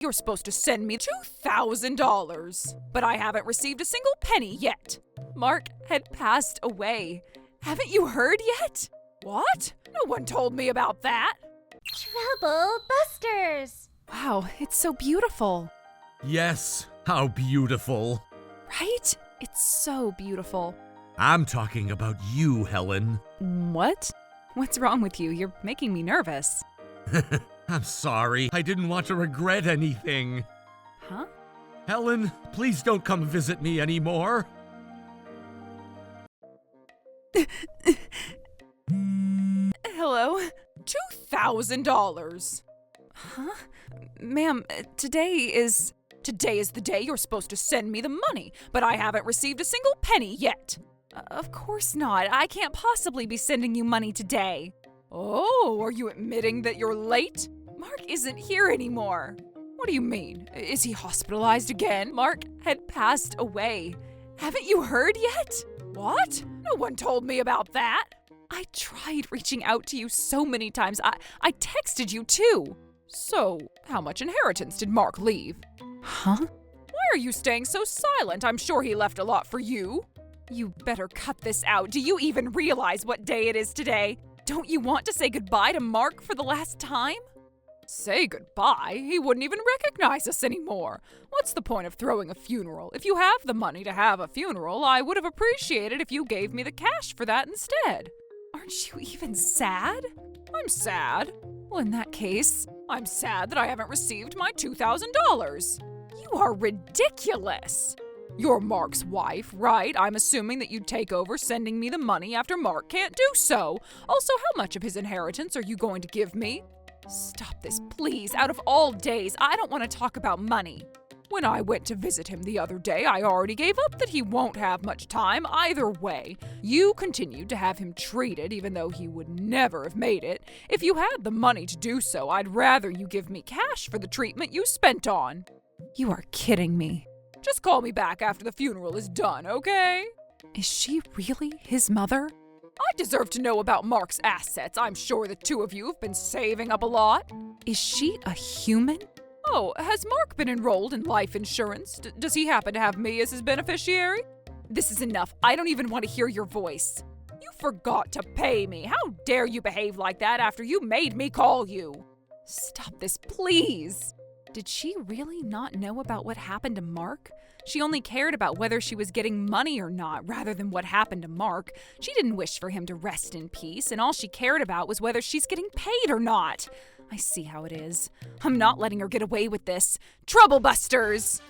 you're supposed to send me $2,000, but I haven't received a single penny yet. Mark had passed away. Haven't you heard yet? What? No one told me about that. Trouble Busters! Wow, it's so beautiful. Yes, how beautiful. Right? It's so beautiful. I'm talking about you, Helen. What? What's wrong with you? You're making me nervous. I'm sorry. I didn't want to regret anything. Huh? Helen, please don't come visit me anymore. Hello? $2,000. Huh? Ma'am, today is the day you're supposed to send me the money, but I haven't received a single penny yet. Of course not. I can't possibly be sending you money today. Oh, are you admitting that you're late? Mark isn't here anymore. What do you mean? Is he hospitalized again? Mark had passed away. Haven't you heard yet? What? No one told me about that. I tried reaching out to you so many times. I texted you too. So, how much inheritance did Mark leave? Huh? Why are you staying so silent? I'm sure he left a lot for you. You better cut this out. Do you even realize what day it is today? Don't you want to say goodbye to Mark for the last time? Say goodbye? He wouldn't even recognize us anymore. What's the point of throwing a funeral? If you have the money to have a funeral, I would have appreciated if you gave me the cash for that instead. Aren't you even sad? I'm sad. Well, in that case, I'm sad that I haven't received my $2,000. You are ridiculous. You're Mark's wife, right? I'm assuming that you'd take over sending me the money after Mark can't do so. Also, how much of his inheritance are you going to give me? Stop this, please. Out of all days, I don't want to talk about money. When I went to visit him the other day, I already gave up that he won't have much time either way. You continued to have him treated, even though he would never have made it. If you had the money to do so, I'd rather you give me cash for the treatment you spent on. You are kidding me. Just call me back after the funeral is done, okay? Is she really his mother? I deserve to know about Mark's assets. I'm sure the two of you have been saving up a lot. Is she a human? Oh, has Mark been enrolled in life insurance? Does he happen to have me as his beneficiary? This is enough. I don't even want to hear your voice. You forgot to pay me. How dare you behave like that after you made me call you? Stop this, please. Did she really not know about what happened to Mark? She only cared about whether she was getting money or not, rather than what happened to Mark. She didn't wish for him to rest in peace, and all she cared about was whether she's getting paid or not. I see how it is. I'm not letting her get away with this. Trouble Busters!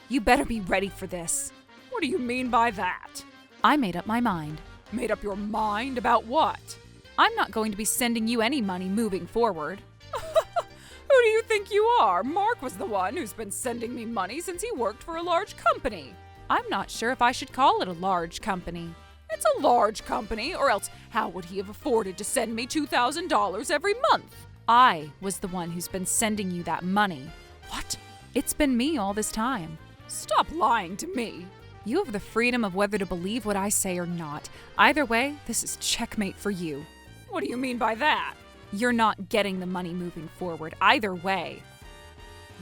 You better be ready for this. What do you mean by that? I made up my mind. Made up your mind about what? I'm not going to be sending you any money moving forward. Who do you think you are? Mark was the one who's been sending me money since he worked for a large company. I'm not sure if I should call it a large company. It's a large company, or else how would he have afforded to send me $2,000 every month? I was the one who's been sending you that money. What? It's been me all this time. Stop lying to me. You have the freedom of whether to believe what I say or not. Either way, this is checkmate for you. What do you mean by that? You're not getting the money moving forward, either way.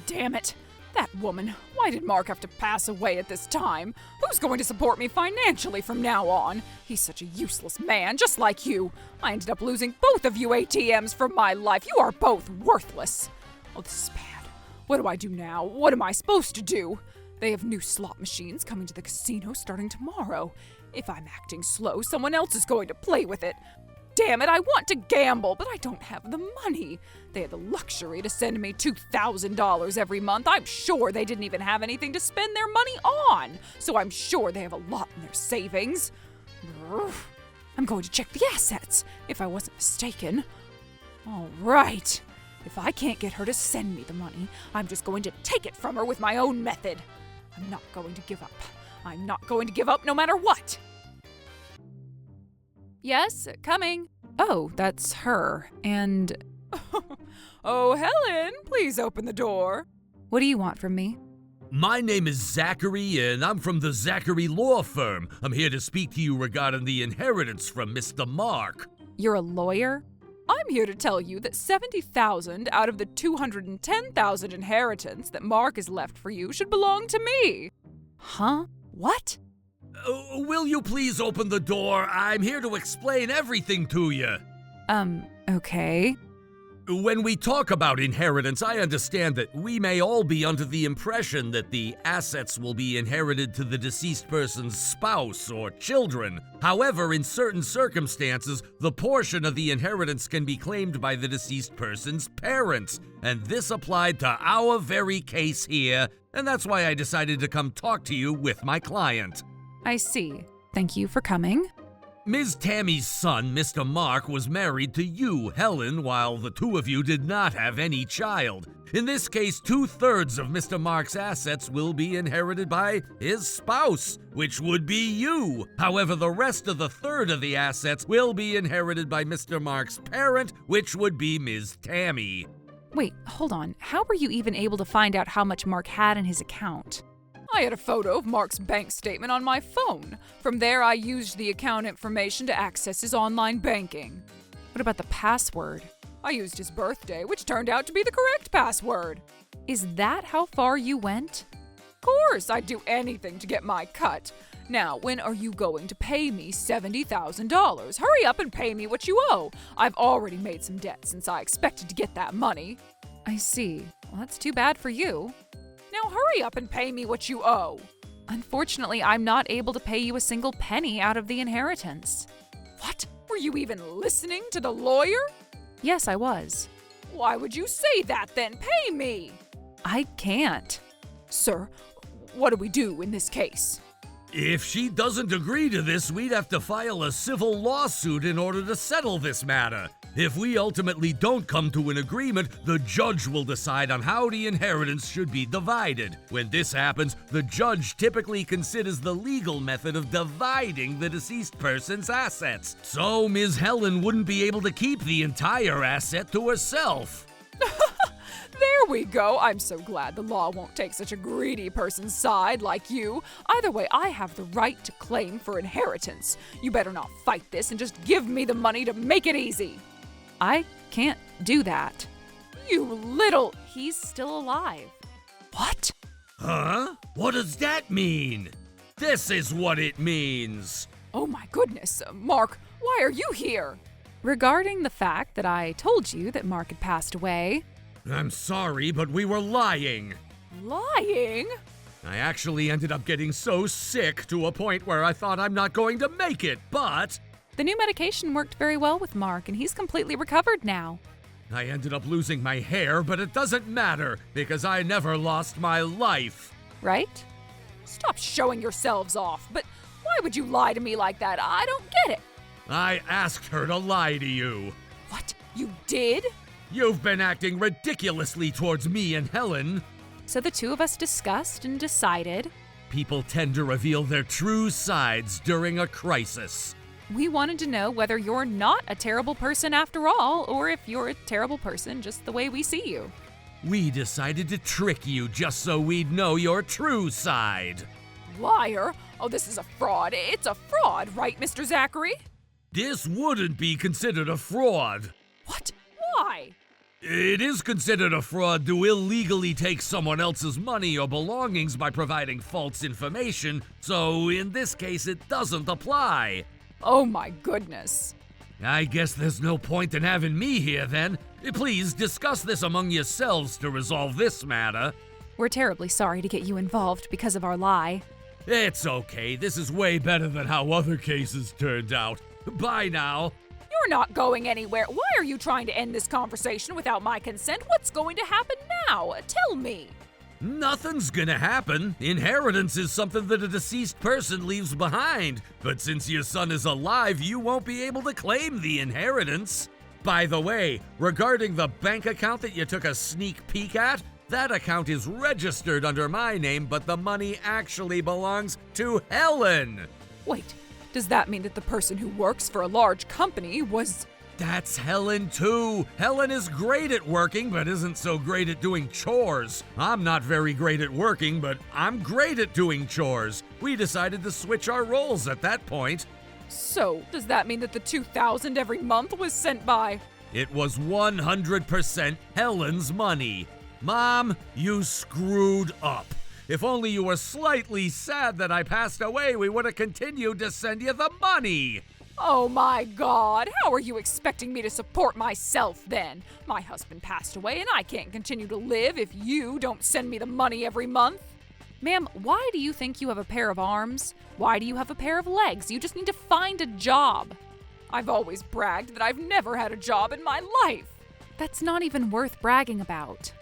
Damn it. That woman. Why did Mark have to pass away at this time? Who's going to support me financially from now on? He's such a useless man, just like you. I ended up losing both of you ATMs from my life. You are both worthless. Oh, this is bad. What do I do now? What am I supposed to do? They have new slot machines coming to the casino starting tomorrow. If I'm acting slow, someone else is going to play with it. Damn it, I want to gamble, but I don't have the money. They had the luxury to send me $2,000 every month. I'm sure they didn't even have anything to spend their money on, so I'm sure they have a lot in their savings. Brr. I'm going to check the assets, if I wasn't mistaken. All right. If I can't get her to send me the money, I'm just going to take it from her with my own method. I'm not going to give up. I'm not going to give up no matter what. Yes, coming. Oh, that's her. And... Oh, Helen, please open the door. What do you want from me? My name is Zachary, and I'm from the Zachary Law Firm. I'm here to speak to you regarding the inheritance from Mr. Mark. You're a lawyer? I'm here to tell you that 70,000 out of the 210,000 inheritance that Mark has left for you should belong to me. Huh? What? Will you please open the door? I'm here to explain everything to you. Okay. When we talk about inheritance, I understand that we may all be under the impression that the assets will be inherited to the deceased person's spouse or children. However, in certain circumstances, the portion of the inheritance can be claimed by the deceased person's parents. And this applied to our very case here, and that's why I decided to come talk to you with my client. I see. Thank you for coming. Ms. Tammy's son, Mr. Mark, was married to you, Helen, while the two of you did not have any child. In this case, 2/3 of Mr. Mark's assets will be inherited by his spouse, which would be you. However, the rest of the third of the assets will be inherited by Mr. Mark's parent, which would be Ms. Tammy. Wait, hold on. How were you even able to find out how much Mark had in his account? I had a photo of Mark's bank statement on my phone. From there, I used the account information to access his online banking. What about the password? I used his birthday, which turned out to be the correct password. Is that how far you went? Of course, I'd do anything to get my cut. Now, when are you going to pay me $70,000? Hurry up and pay me what you owe. I've already made some debt since I expected to get that money. I see. Well, that's too bad for you. Now hurry up and pay me what you owe. Unfortunately, I'm not able to pay you a single penny out of the inheritance. What? Were you even listening to the lawyer? Yes, I was. Why would you say that then? Pay me! I can't. Sir, what do we do in this case? If she doesn't agree to this, we'd have to file a civil lawsuit in order to settle this matter. If we ultimately don't come to an agreement, the judge will decide on how the inheritance should be divided. When this happens, the judge typically considers the legal method of dividing the deceased person's assets. So Ms. Helen wouldn't be able to keep the entire asset to herself. There we go. I'm so glad the law won't take such a greedy person's side like you. Either way, I have the right to claim for inheritance. You better not fight this and just give me the money to make it easy. I can't do that. You little... He's still alive. What? Huh? What does that mean? This is what it means. Oh my goodness, Mark, why are you here? Regarding the fact that I told you that Mark had passed away. I'm sorry, but we were lying. Lying? I actually ended up getting so sick to a point where I thought I'm not going to make it, but... The new medication worked very well with Mark, and he's completely recovered now. I ended up losing my hair, but it doesn't matter, because I never lost my life. Right? Stop showing yourselves off, but why would you lie to me like that? I don't get it. I asked her to lie to you. What? You did? You've been acting ridiculously towards me and Helen. So the two of us discussed and decided. People tend to reveal their true sides during a crisis. We wanted to know whether you're not a terrible person after all, or if you're a terrible person just the way we see you. We decided to trick you just so we'd know your true side. Liar! Oh, this is a fraud. It's a fraud, right, Mr. Zachary? This wouldn't be considered a fraud. What? Why? It is considered a fraud to illegally take someone else's money or belongings by providing false information, so in this case it doesn't apply. Oh my goodness. I guess there's no point in having me here then. Please discuss this among yourselves to resolve this matter. We're terribly sorry to get you involved because of our lie. It's okay. This is way better than how other cases turned out. Bye now. You're not going anywhere. Why are you trying to end this conversation without my consent? What's going to happen now? Tell me. Nothing's gonna happen. Inheritance is something that a deceased person leaves behind. But since your son is alive, you won't be able to claim the inheritance. By the way, regarding the bank account that you took a sneak peek at, that account is registered under my name, but the money actually belongs to Helen. Wait, does that mean that the person who works for a large company was... That's Helen too. Helen is great at working, but isn't so great at doing chores. I'm not very great at working, but I'm great at doing chores. We decided to switch our roles at that point. So, does that mean that the $2,000 every month was sent by It was 100% Helen's money. Mom, you screwed up. If only you were slightly sad that I passed away, we would have continued to send you the money. Oh my God, how are you expecting me to support myself then? My husband passed away and I can't continue to live if you don't send me the money every month. Ma'am, why do you think you have a pair of arms? Why do you have a pair of legs? You just need to find a job. I've always bragged that I've never had a job in my life. That's not even worth bragging about.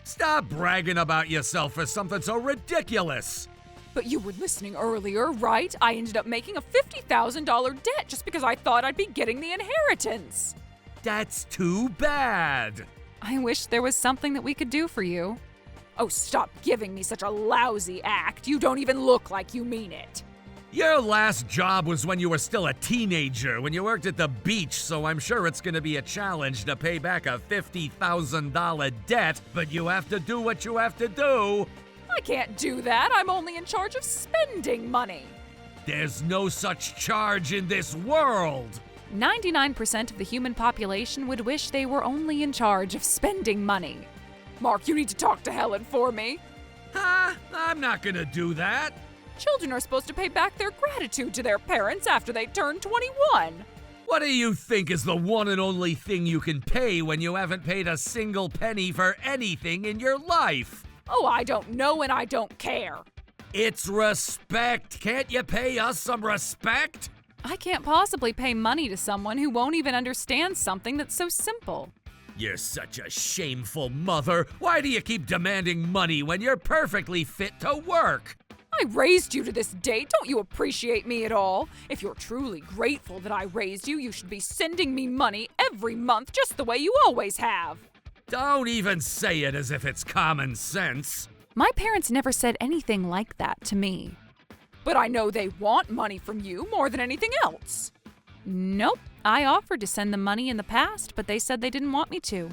Stop bragging about yourself for something so ridiculous. But you were listening earlier, right? I ended up making a $50,000 debt just because I thought I'd be getting the inheritance. That's too bad. I wish there was something that we could do for you. Oh, stop giving me such a lousy act. You don't even look like you mean it. Your last job was when you were still a teenager, when you worked at the beach, so I'm sure it's gonna be a challenge to pay back a $50,000 debt, but you have to do what you have to do. I can't do that. I'm only in charge of spending money. There's no such charge in this world. 99% of the human population would wish they were only in charge of spending money. Mark, you need to talk to Helen for me. I'm not gonna do that. Children are supposed to pay back their gratitude to their parents after they turn 21. What do you think is the one and only thing you can pay when you haven't paid a single penny for anything in your life? Oh, I don't know and I don't care. It's respect. Can't you pay us some respect? I can't possibly pay money to someone who won't even understand something that's so simple. You're such a shameful mother. Why do you keep demanding money when you're perfectly fit to work? I raised you to this day. Don't you appreciate me at all? If you're truly grateful that I raised you, you should be sending me money every month just the way you always have. Don't even say it as if it's common sense. My parents never said anything like that to me. But I know they want money from you more than anything else. Nope. I offered to send them money in the past, but they said they didn't want me to.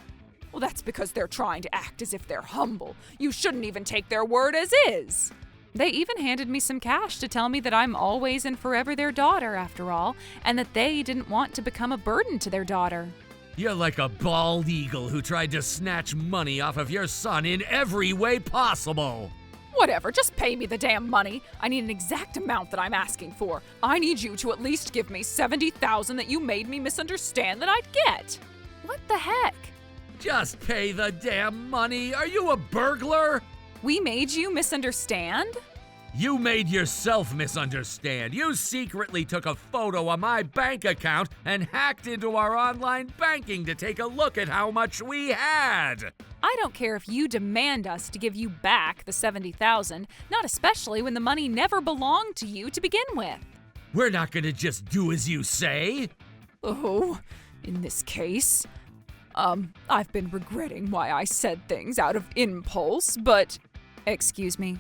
Well, that's because they're trying to act as if they're humble. You shouldn't even take their word as is. They even handed me some cash to tell me that I'm always and forever their daughter, after all, and that they didn't want to become a burden to their daughter. You're like a bald eagle who tried to snatch money off of your son in every way possible. Whatever, just pay me the damn money. I need an exact amount that I'm asking for. I need you to at least give me $70,000 that you made me misunderstand that I'd get. What the heck? Just pay the damn money. Are you a burglar? We made you misunderstand? You made yourself misunderstand. You secretly took a photo of my bank account and hacked into our online banking to take a look at how much we had. I don't care if you demand us to give you back the $70,000, not especially when the money never belonged to you to begin with. We're not gonna just do as you say. Oh, in this case, I've been regretting why I said things out of impulse, but, excuse me.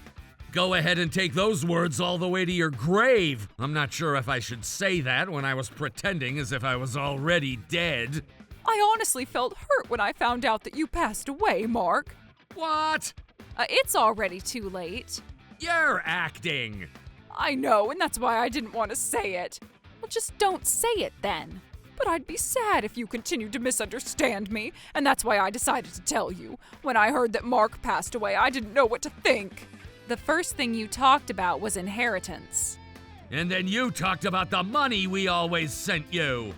Go ahead and take those words all the way to your grave. I'm not sure if I should say that when I was pretending as if I was already dead. I honestly felt hurt when I found out that you passed away, Mark. What? It's already too late. You're acting. I know, and that's why I didn't want to say it. Well, just don't say it then. But I'd be sad if you continued to misunderstand me, and that's why I decided to tell you. When I heard that Mark passed away, I didn't know what to think. The first thing you talked about was inheritance. And then you talked about the money we always sent you.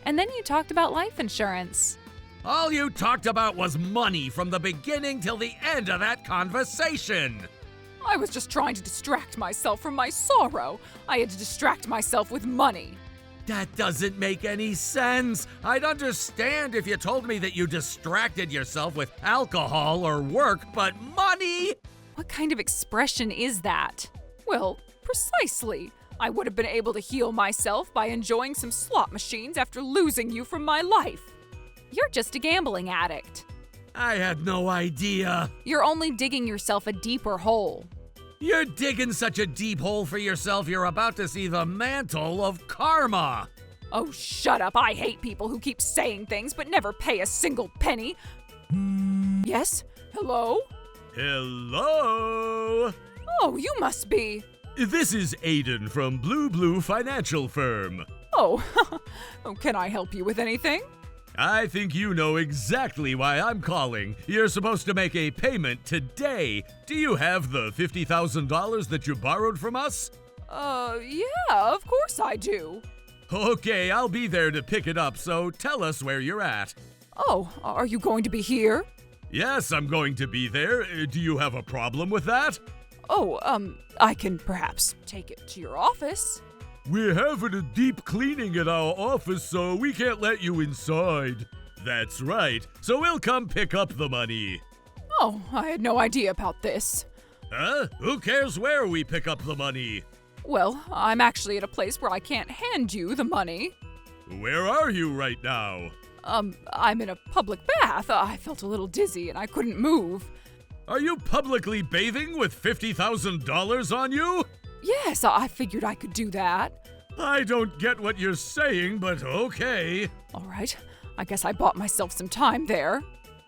And then you talked about life insurance. All you talked about was money from the beginning till the end of that conversation. I was just trying to distract myself from my sorrow. I had to distract myself with money. That doesn't make any sense. I'd understand if you told me that you distracted yourself with alcohol or work, but money? What kind of expression is that? Well, precisely. I would have been able to heal myself by enjoying some slot machines after losing you from my life. You're just a gambling addict. I had no idea. You're only digging yourself a deeper hole. You're digging such a deep hole for yourself, you're about to see the mantle of karma. Oh, shut up. I hate people who keep saying things but never pay a single penny. Yes? Hello? Hello? Oh, you must be. This is Aiden from Blue Financial Firm. Oh, can I help you with anything? I think you know exactly why I'm calling. You're supposed to make a payment today. Do you have the $50,000 that you borrowed from us? Yeah, of course I do. Okay, I'll be there to pick it up, so tell us where you're at. Oh, are you going to be here? Yes, I'm going to be there. Do you have a problem with that? Oh, I can perhaps take it to your office. We're having a deep cleaning at our office, so we can't let you inside. That's right, so we'll come pick up the money. Oh, I had no idea about this. Huh? Who cares where we pick up the money? Well, I'm actually at a place where I can't hand you the money. Where are you right now? I'm in a public bath. I felt a little dizzy and I couldn't move. Are you publicly bathing with $50,000 on you? Yes, I figured I could do that. I don't get what you're saying, but okay. All right, I guess I bought myself some time there.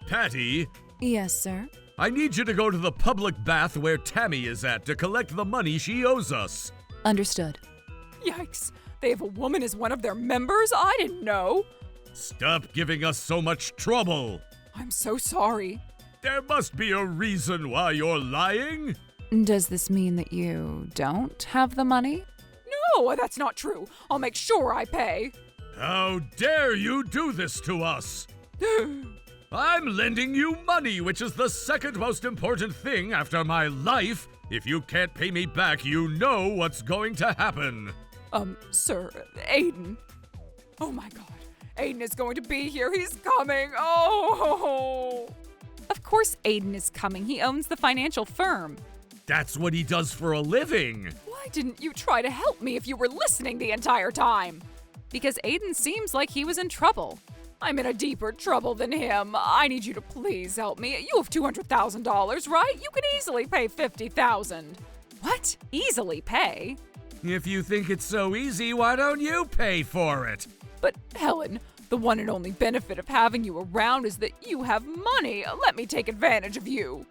Patty, Yes, sir. I need you to go to the public bath where Tammy is at to collect the money she owes us. Understood. Yikes, they have a woman as one of their members? I didn't know. Stop giving us so much trouble. I'm so sorry. There must be a reason why you're lying. Does this mean that you don't have the money? No, that's not true. I'll make sure I pay. How dare you do this to us? I'm lending you money, which is the second most important thing after my life. If you can't pay me back, you know what's going to happen. Sir, Aiden. Oh my god. Aiden is going to be here. He's coming. Oh! Of course Aiden is coming. He owns the financial firm. That's what he does for a living. Why didn't you try to help me if you were listening the entire time? Because Aiden seems like he was in trouble. I'm in a deeper trouble than him. I need you to please help me. You have $200,000, right? You can easily pay $50,000. What? Easily pay? If you think it's so easy, why don't you pay for it? But Helen, the one and only benefit of having you around is that you have money. Let me take advantage of you.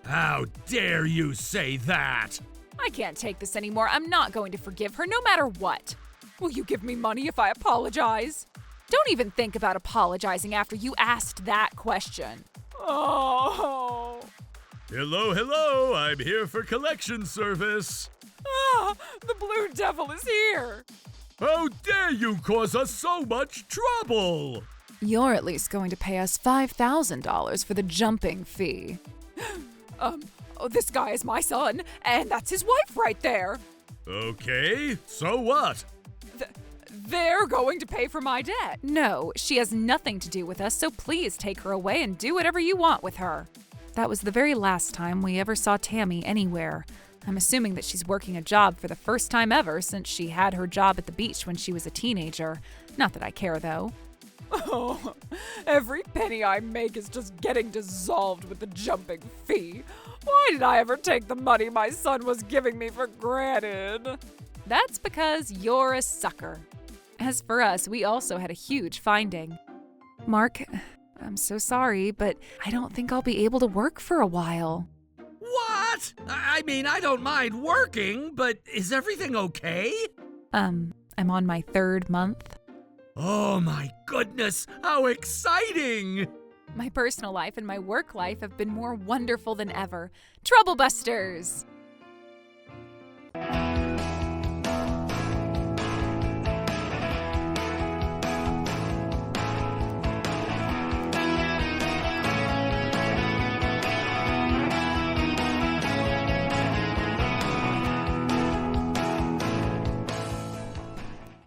How dare you say that? I can't take this anymore. I'm not going to forgive her no matter what. Will you give me money if I apologize? Don't even think about apologizing after you asked that question. Oh. Hello, I'm here for collection service. Ah, the Blue Devil is here. How dare you cause us so much trouble? You're at least going to pay us $5,000 for the jumping fee. This guy is my son, and that's his wife right there. Okay, so what? They're going to pay for my debt. No, she has nothing to do with us, so please take her away and do whatever you want with her. That was the very last time we ever saw Tammy anywhere. I'm assuming that she's working a job for the first time ever since she had her job at the beach when she was a teenager. Not that I care, though. Oh, every penny I make is just getting dissolved with the jumping fee. Why did I ever take the money my son was giving me for granted? That's because you're a sucker. As for us, we also had a huge finding. Mark, I'm so sorry, but I don't think I'll be able to work for a while. What? I mean, I don't mind working, but is everything okay? I'm on my 3rd month. Oh my goodness, how exciting! My personal life and my work life have been more wonderful than ever. Trouble busters!